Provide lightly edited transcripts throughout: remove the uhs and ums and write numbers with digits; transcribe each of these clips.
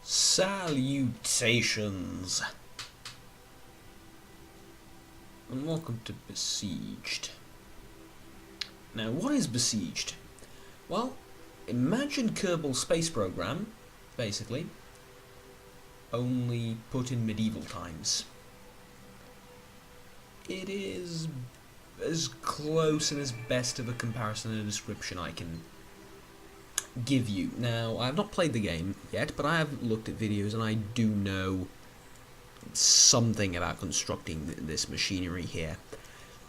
Salutations, and welcome to Besieged. Now, what is Besieged? Well, imagine Kerbal Space Program, basically, only put in medieval times. It is as close and as best of a comparison and a description I can give you. Now, I have not played the game yet, but I have looked at videos and I do know something about constructing this machinery here.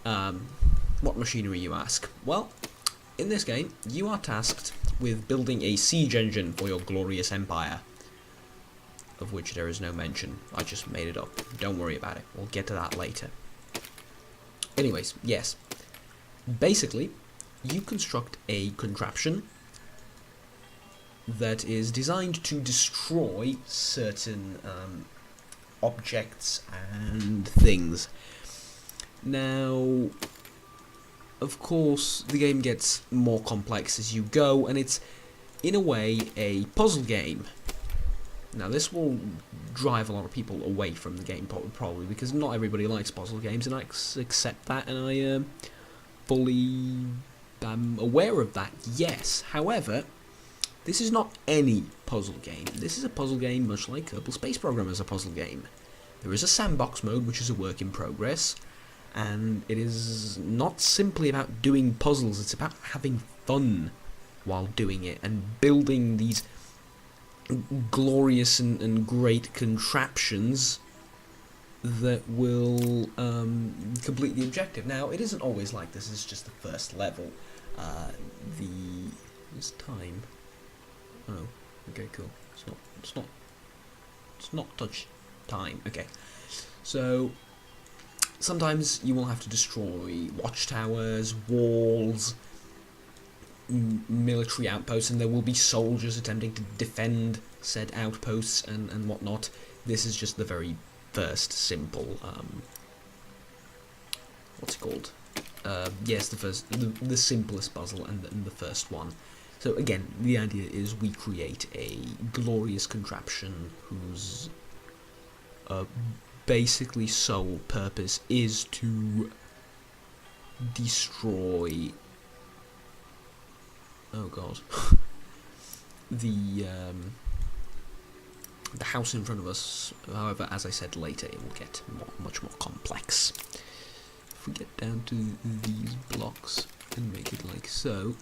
What machinery, you ask? Well, in this game, you are tasked with building a siege engine for your glorious empire, of which there is no mention. I just made it up. Don't worry about it. We'll get to that later. Anyways, yes. Basically, you construct a contraption that is designed to destroy certain objects and things. Now, of course, the game gets more complex as you go, and it's, in a way, a puzzle game. Now, this will drive a lot of people away from the game, probably, because not everybody likes puzzle games, and I accept that, and I fully am aware of that, yes. However, this is not any puzzle game. This is a puzzle game much like Kerbal Space Program is a puzzle game. There is a sandbox mode, which is a work in progress, and it is not simply about doing puzzles, it's about having fun while doing it, and building these glorious and great contraptions that will complete the objective. Now, it isn't always like this, it's just the first level. This time... Oh, okay, cool. It's not touch time. Okay, so sometimes you will have to destroy watchtowers, walls, military outposts, and there will be soldiers attempting to defend said outposts and whatnot. This is just the very first simple what's it called? Yes, the simplest puzzle and the first one. So again, the idea is we create a glorious contraption whose basically sole purpose is to destroy, oh god, the house in front of us. However, as I said later, it will get much more complex. If we get down to these blocks and make it like so.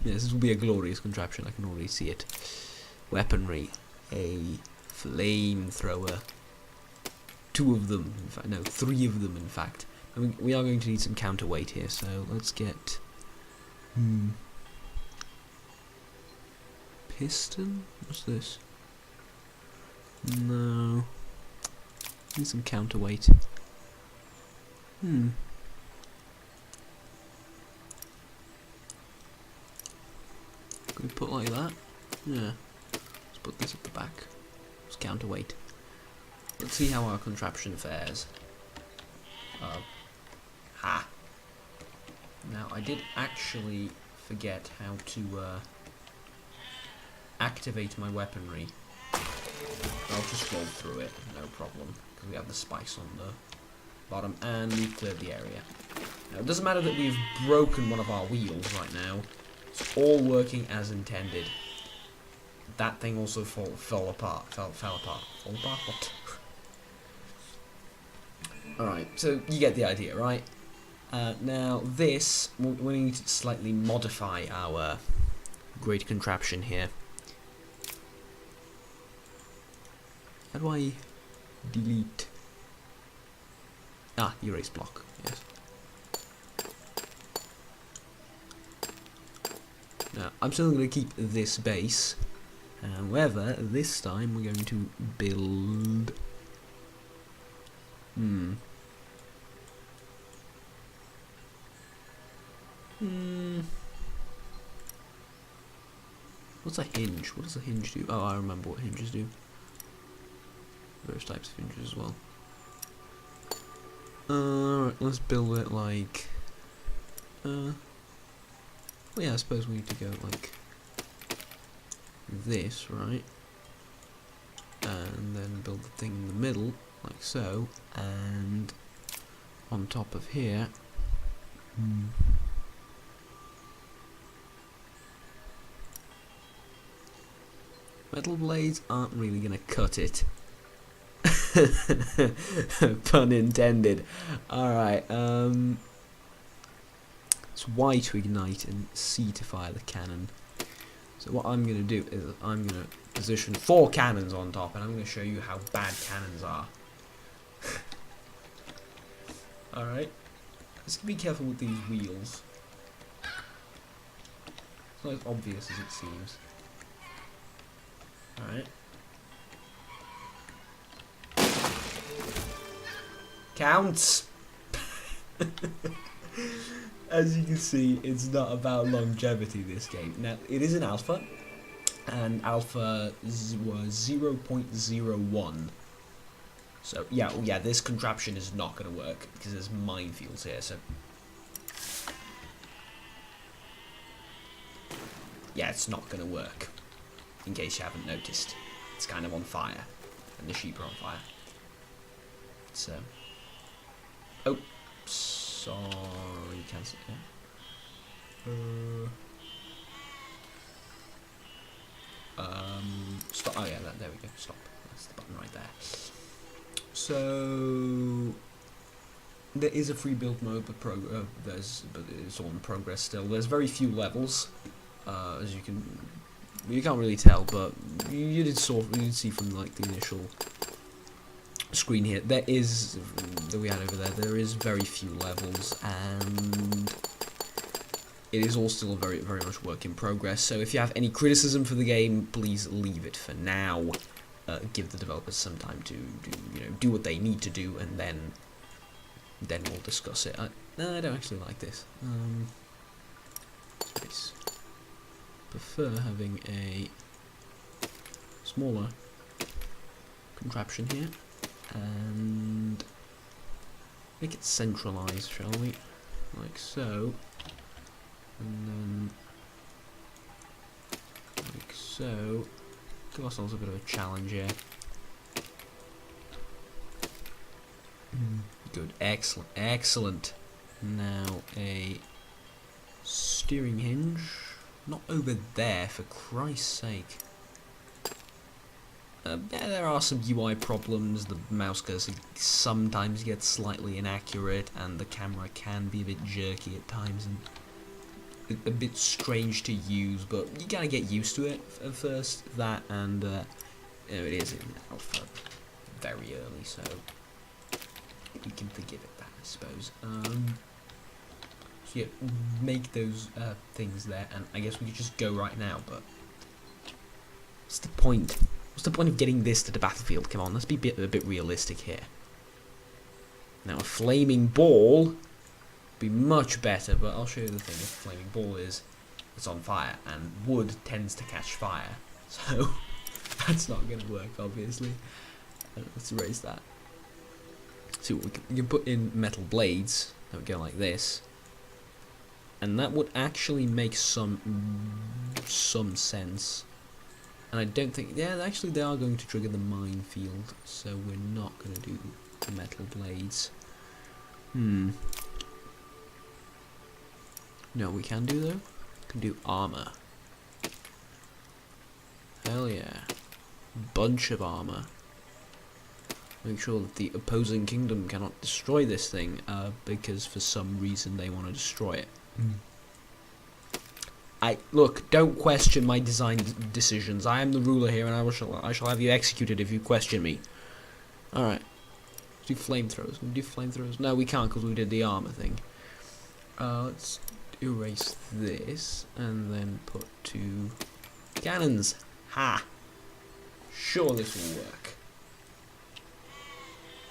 Yes, this will be a glorious contraption, I can already see it. Weaponry, a flamethrower, 2 of them, in fact, no, 3 of them in fact. I mean, we are going to need some counterweight here, so let's get... piston? What's this? No. Need some counterweight. Can we put like that? Yeah. Let's put this at the back. It's counterweight. Let's see how our contraption fares. Ha! Now, I did actually forget how to activate my weaponry. I'll just roll through it, no problem, because we have the spice on the bottom, and we've cleared the area. Now, it doesn't matter that we've broken one of our wheels right now. It's all working as intended. That thing also fell apart. Fell apart. Fall apart? What? Alright, so you get the idea, right? Now this, we need to slightly modify our great contraption here. How do I delete? Ah, erase block, yes. Now, I'm still going to keep this base, however, this time we're going to build... What's a hinge? What does a hinge do? Oh, I remember what hinges do. Various types of hinges as well. Alright, let's build it like... well, yeah, I suppose we need to go like this, right? middle, like so, and on top of here. Metal blades aren't really going to cut it. Pun intended. Alright, it's Y to ignite and C to fire the cannon. So what I'm going to do is I'm going to position 4 cannons on top, and I'm going to show you how bad cannons are. Alright, let's be careful with these wheels. It's not as obvious as it seems. Alright. Counts! As you can see, it's not about longevity, this game. Now, it is an alpha, and alpha was 0.01. So, yeah, this contraption is not going to work, because there's minefields here, so... yeah, it's not going to work, in case you haven't noticed. It's kind of on fire, and the sheep are on fire. So... oh, sorry, cancel it. Stop. Oh yeah, there we go. Stop. That's the button right there. So there is a free build mode, but it's all in progress still. There's very few levels, as you can't really tell, but you did see from like the initial screen here. There is very few levels, and it is all still very much work in progress. So if you have any criticism for the game, please leave it for now. Give the developers some time to do what they need to do, and then we'll discuss it. No, I don't actually like this. I prefer having a smaller contraption here. And make it centralized, shall we? Like so. And then like so. Give ourselves a bit of a challenge here. Good, excellent, excellent. Now a steering hinge. Not over there, for Christ's sake. Yeah, there are some UI problems. The mouse cursor sometimes gets slightly inaccurate, and the camera can be a bit jerky at times and a bit strange to use, but you gotta get used to it at first. That, and it is in alpha very early, so we can forgive it that, I suppose. So yeah, make those things there, and I guess we could just go right now, but what's the point? What's the point of getting this to the battlefield? Come on, let's be a bit realistic here. Now, a flaming ball would be much better, but I'll show you the thing. A flaming ball it's on fire, and wood tends to catch fire, so that's not going to work, obviously. Let's erase that. See what we can put in metal blades that would go like this, and that would actually make some sense. And I don't think... yeah, actually they are going to trigger the minefield, so we're not going to do the metal blades. No, we can do, though. We can do armor. Hell yeah. Bunch of armor. Make sure that the opposing kingdom cannot destroy this thing, because for some reason they want to destroy it. Look, don't question my design decisions. I am the ruler here, and I shall have you executed if you question me. Alright. Let's do flamethrowers. Can we do flamethrowers? No, we can't, because we did the armor thing. Let's erase this, and then put 2 cannons. Ha! Sure, this will work.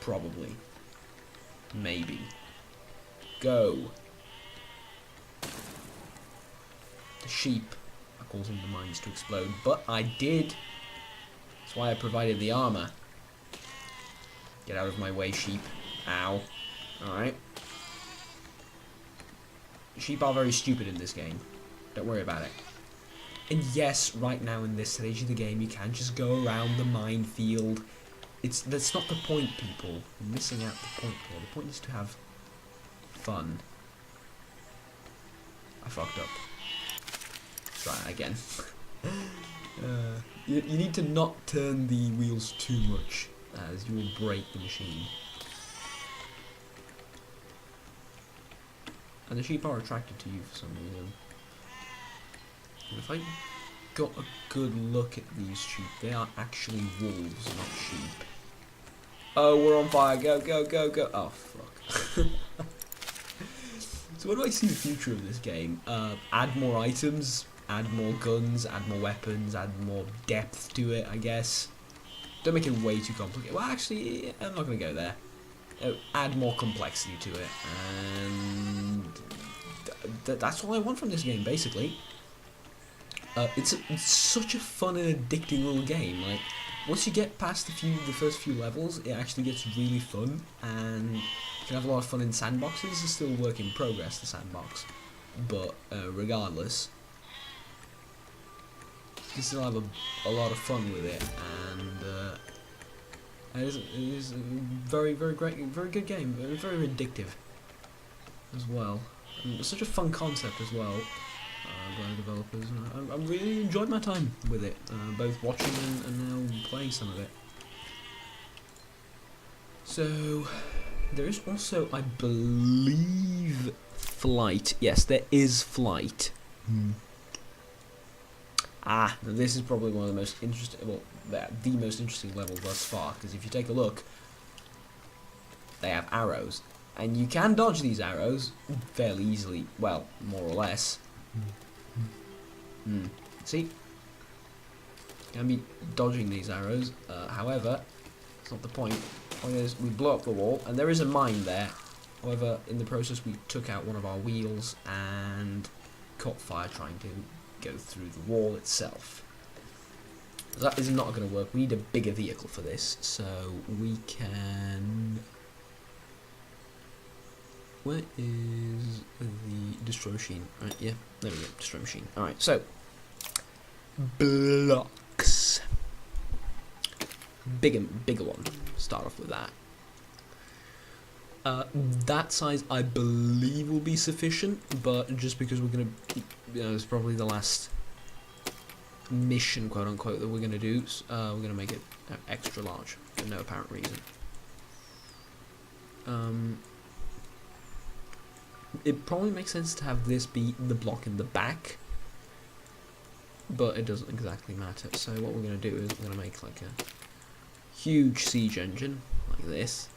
Probably. Maybe. Go. The sheep are causing the mines to explode, but I did. That's why I provided the armor. Get out of my way, sheep. Ow. Alright. Sheep are very stupid in this game. Don't worry about it. And yes, right now in this stage of the game, you can just go around the minefield that's not the point, people. You're missing out the point here. The point is to have fun. I fucked up. Try again. You need to not turn the wheels too much, as you will break the machine. And the sheep are attracted to you for some reason. And if I got a good look at these sheep, they are actually wolves, not sheep. Oh, we're on fire! Go, go, go, go! Oh, fuck. So what do I see the future of this game? Add more items, add more guns, add more weapons, add more depth to it, I guess. Don't make it way too complicated. Well, actually, I'm not going to go there. Add more complexity to it, and that's all I want from this game, basically. It's such a fun and addicting little game. Like, once you get past the first few levels, it actually gets really fun, and you can have a lot of fun in sandboxes. It's still a work in progress, the sandbox, but regardless, you can still have a lot of fun with it, and it is a very, very great, very good game, very addictive as well. And it's such a fun concept as well by the developers. I really enjoyed my time with it, both watching and now playing some of it. So there is also, I believe, flight. Yes, there is flight. Now this is probably one of the most interesting, well, the most interesting level thus far, because if you take a look, they have arrows, and you can dodge these arrows fairly easily, well, more or less. See? You can be dodging these arrows, however, it's not the point. The point is, we blow up the wall, and there is a mine there. However, in the process, we took out one of our wheels and caught fire trying to go through the wall itself. That is not going to work. We need a bigger vehicle for this, so we can... Where is the destroy machine? Right, yeah, there we go, destroy machine. Alright, so blocks. Bigger one. Start off with that. That size, I believe, will be sufficient, but just because we're gonna, it's probably the last mission, quote unquote, that we're gonna do. We're gonna make it extra large for no apparent reason. It probably makes sense to have this be the block in the back, but it doesn't exactly matter. So what we're gonna do is we're gonna make like a huge siege engine like this.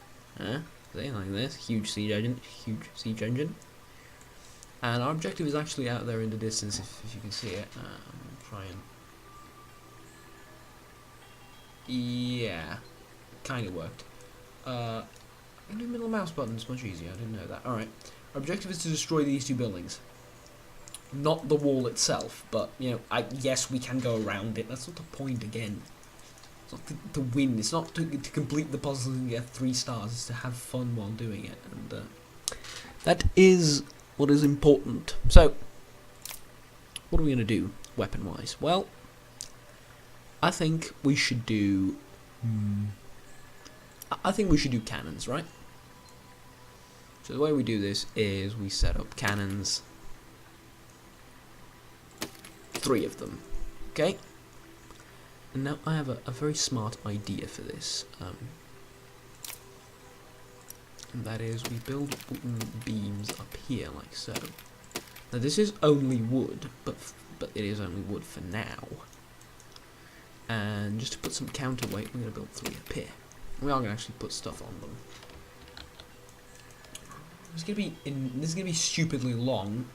See, like this, huge siege engine, and our objective is actually out there in the distance, if you can see it. Try and, yeah, kind of worked. I can do middle mouse buttons much easier. I didn't know that. All right, our objective is to destroy these two buildings, not the wall itself. But yes, we can go around it. That's not the point again. It's not to win, it's not to complete the puzzle and get 3 stars, it's to have fun while doing it, and that is what is important. So, what are we going to do, weapon-wise? Well, I think we should do... I think we should do cannons, right? So the way we do this is we set up cannons, 3 of them, okay? And now I have a very smart idea for this, and that is we build wooden beams up here like so. Now this is only wood, but it is only wood for now. And just to put some counterweight, we're going to build 3 up here. We are going to actually put stuff on them. This is going to be stupidly long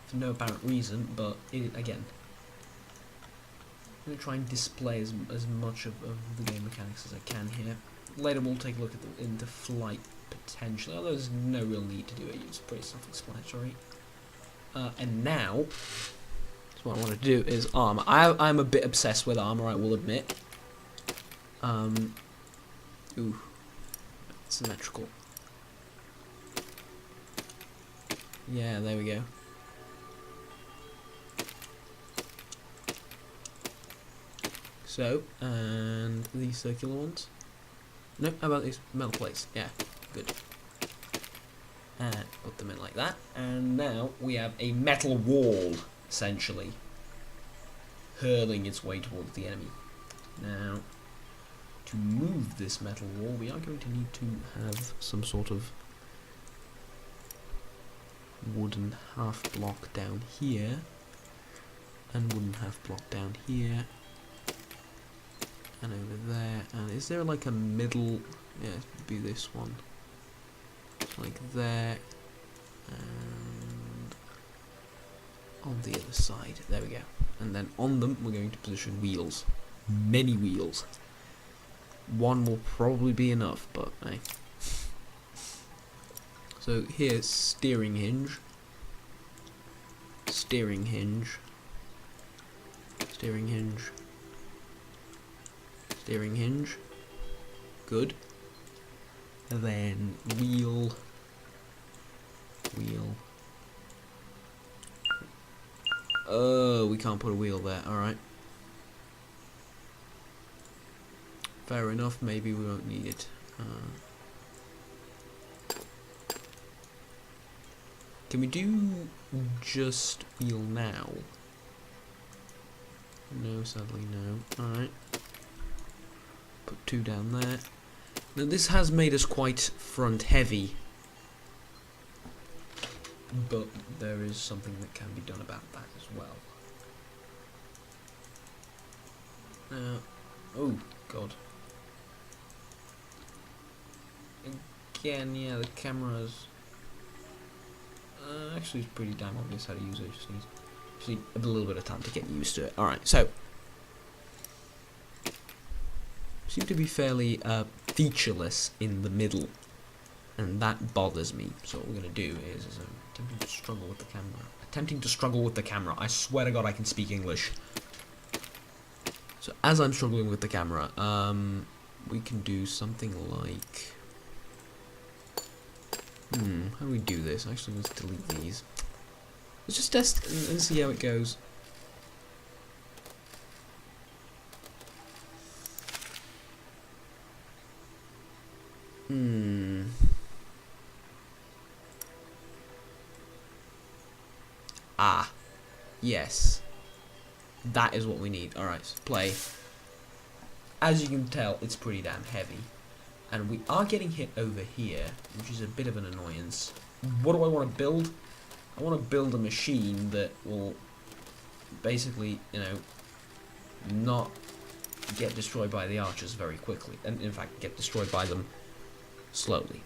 for no apparent reason, but again. I'm going to try and display as much of the game mechanics as I can here. Later we'll take a look at into flight potentially, although there's no real need to do it, it's pretty self-explanatory. And now, so what I want to do is armor. I'm a bit obsessed with armor, I will admit. Ooh, symmetrical. Yeah, there we go. So, and these circular ones. No, how about these metal plates? Yeah, good. And put them in like that. And now we have a metal wall, essentially, hurling its way towards the enemy. Now, to move this metal wall, we are going to need to have some sort of wooden half block down here, and wooden half block down here, and over there. And is there like a middle? Yeah, it'd be this one, like there, and on the other side. There we go. And then on them, we're going to position wheels, many wheels. One will probably be enough, but hey. So here's steering hinge, steering hinge, steering hinge, steering hinge. Good. And then wheel, wheel. Oh, we can't put a wheel there. All right. Fair enough. Maybe we won't need it. Can we do just wheel now? No, sadly no. Alright. Put 2 down there. Now this has made us quite front heavy, but there is something that can be done about that as well. Now, oh god. Again, yeah, the camera's actually it's pretty damn obvious how to use it. Just need a little bit of time to get used to it. Alright, so seem to be fairly featureless in the middle, and that bothers me. So what we're going to do is I'm attempting to struggle with the camera. Attempting to struggle with the camera. I swear to God I can speak English. So as I'm struggling with the camera, we can do something like... how do we do this? Actually, let's delete these. Let's just test and see how it goes. Ah, yes. That is what we need. Alright, so play. As you can tell, it's pretty damn heavy. And we are getting hit over here, which is a bit of an annoyance. What do I want to build? I want to build a machine that will basically, you know, not get destroyed by the archers very quickly. And in fact, get destroyed by them slowly.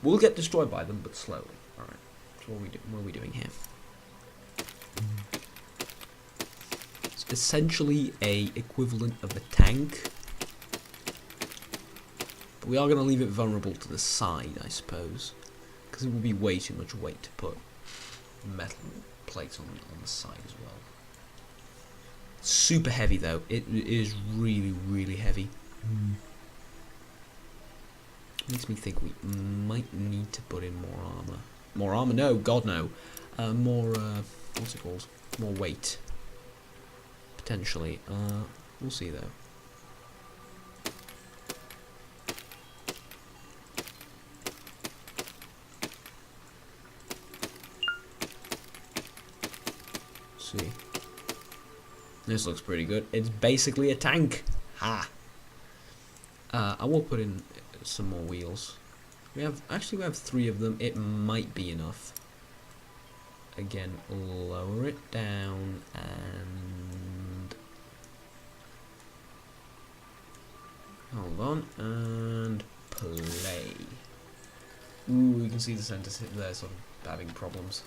We'll get destroyed by them, but slowly. Alright, so what are we doing here? It's essentially a equivalent of a tank. But we are going to leave it vulnerable to the side, I suppose, because it will be way too much weight to put metal plates on the side as well. Super heavy though. It is really, really heavy. Makes me think we might need to put in more armor. More armor? No, God no. More, what's it called? More weight. Potentially. We'll see though. See. This looks pretty good. It's basically a tank. Ha! I will put in some more wheels. We have 3 of them. It might be enough. Again, lower it down and hold on and play. Ooh, you can see the center there sort of having problems.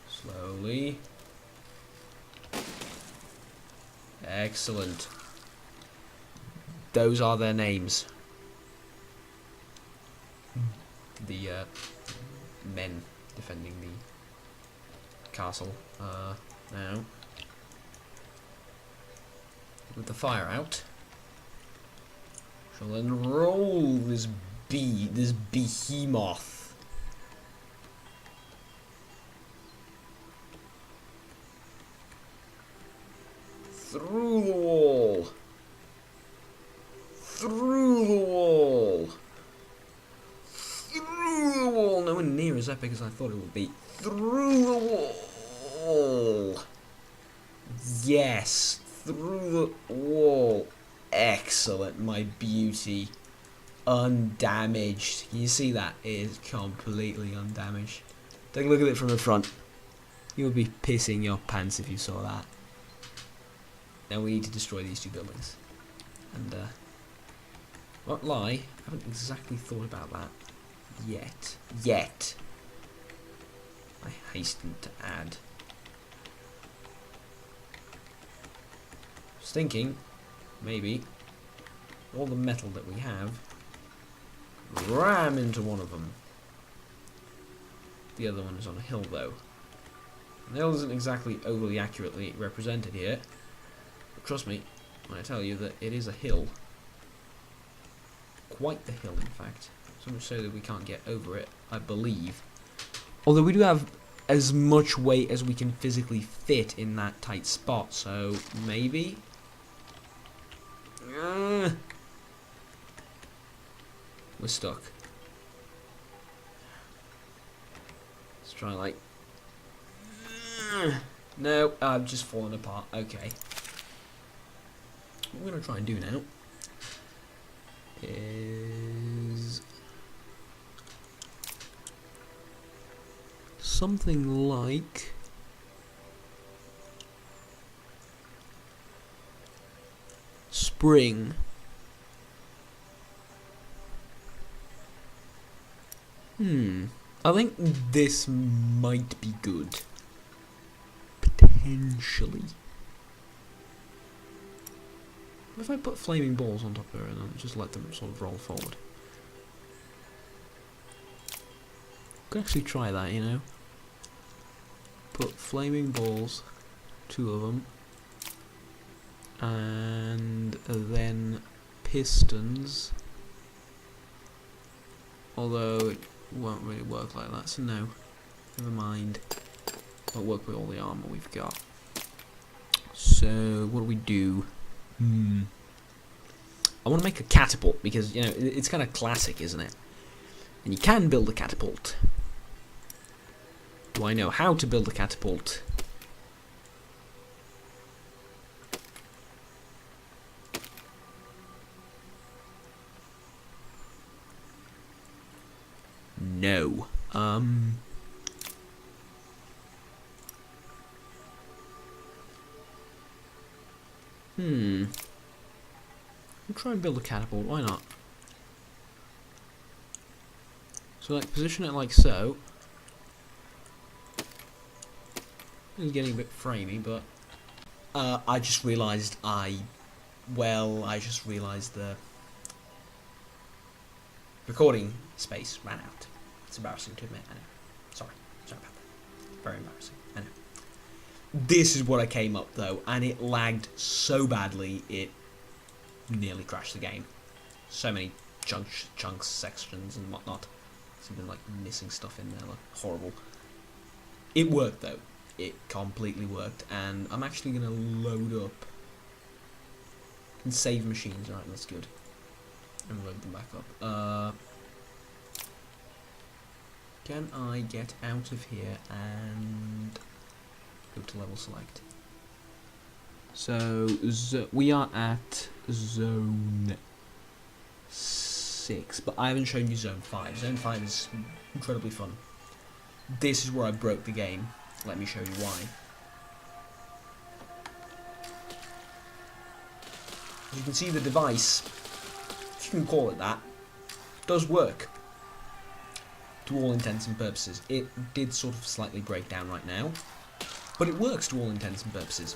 Slowly. Excellent. Those are their names. The men defending the castle. Now, with the fire out, shall then roll this behemoth. Through the wall. through the wall. Through the wall. Nowhere near as epic as I thought it would be. Through the wall. Yes. Through the wall. Excellent, my beauty. Undamaged. You see that? It is completely undamaged. Take a look at it from the front. You would be pissing your pants if you saw that. Now we need to destroy these two buildings. And, won't lie, I haven't exactly thought about that yet. I hasten to add. I was thinking, maybe, all the metal that we have, ram into one of them. The other one is on a hill, though. The hill isn't exactly overly accurately represented here. But trust me when I tell you that it is a hill. Quite the hill, in fact. So much so that we can't get over it, I believe. Although we do have as much weight as we can physically fit in that tight spot, so maybe? We're stuck. Let's try like... No, I've just fallen apart. Okay. What I'm going to try and do now is something like spring. I think this might be good. Potentially. What if I put flaming balls on top of her and then just let them sort of roll forward? Could actually try that, you know. Put flaming balls, 2 of them, and then pistons. Although it won't really work like that, so no. Never mind. Won't work with all the armor we've got. So what do we do? I want to make a catapult because, you know, it's kind of classic, isn't it? And you can build a catapult. Do I know how to build a catapult? No. We'll try and build a catapult, why not? So like position it like so. It's getting a bit framey, but I just realised the recording space ran out. It's embarrassing to admit, I know. Sorry about that. Very embarrassing, I know. This is what I came up though, and it lagged so badly it nearly crashed the game. So many chunks, sections and whatnot. Something like missing stuff in there, like horrible. It worked though. It completely worked, and I'm actually gonna load up and save machines. Alright, that's good. And load them back up. Can I get out of here and go to level select? So we are at zone 6, but I haven't shown you zone 5. Zone 5 is incredibly fun. This is where I broke the game. Let me show you why. As you can see, the device, if you can call it that, does work. To all intents and purposes. It did sort of slightly break down right now, but it works to all intents and purposes.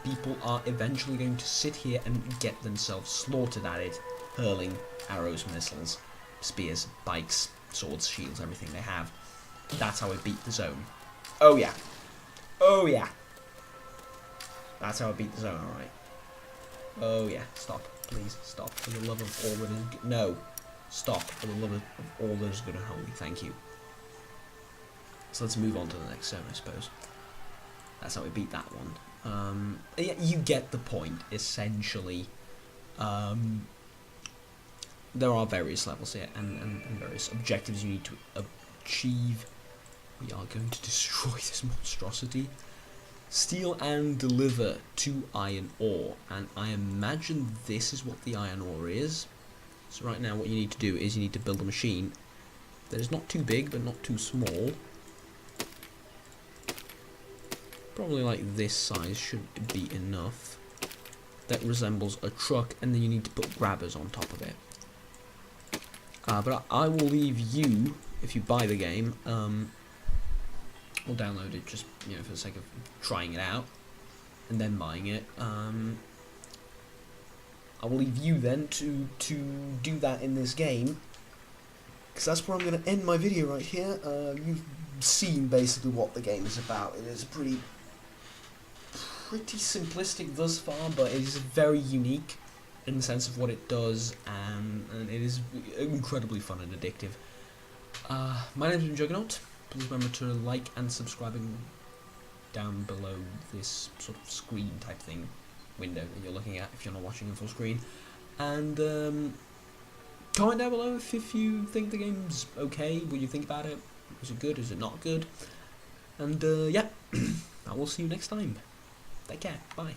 People are eventually going to sit here and get themselves slaughtered at it, hurling arrows, missiles, spears, bikes, swords, shields, everything they have. That's how I beat the zone. Oh yeah. Oh yeah. That's how I beat the zone, alright. Oh yeah. Stop. Please stop. For the love of all that is good. No. Stop. For the love of all that is good and holy. Thank you. So let's move on to the next zone, I suppose. That's how we beat that one. Yeah, you get the point, essentially. There are various levels here and various objectives you need to achieve. We are going to destroy this monstrosity. Steal and deliver 2 iron ore, and I imagine this is what the iron ore is. So right now what you need to do is you need to build a machine that is not too big but not too small. Probably like this size should be enough. That resembles a truck, and then you need to put grabbers on top of it. But I will leave you, if you buy the game, or download it just, you know, for the sake of trying it out and then buying it. I will leave you then to do that in this game, because that's where I'm going to end my video right here. You've seen basically what the game is about. It is pretty simplistic thus far, but it is very unique in the sense of what it does, and it is incredibly fun and addictive. My name is Juggernaut. Please remember to like and subscribing down below this sort of screen type thing window that you're looking at if you're not watching in full screen, and comment down below if you think the game's okay, what you think about it. Is it good, is it not good? And yeah, I will see you next time. Take care, bye.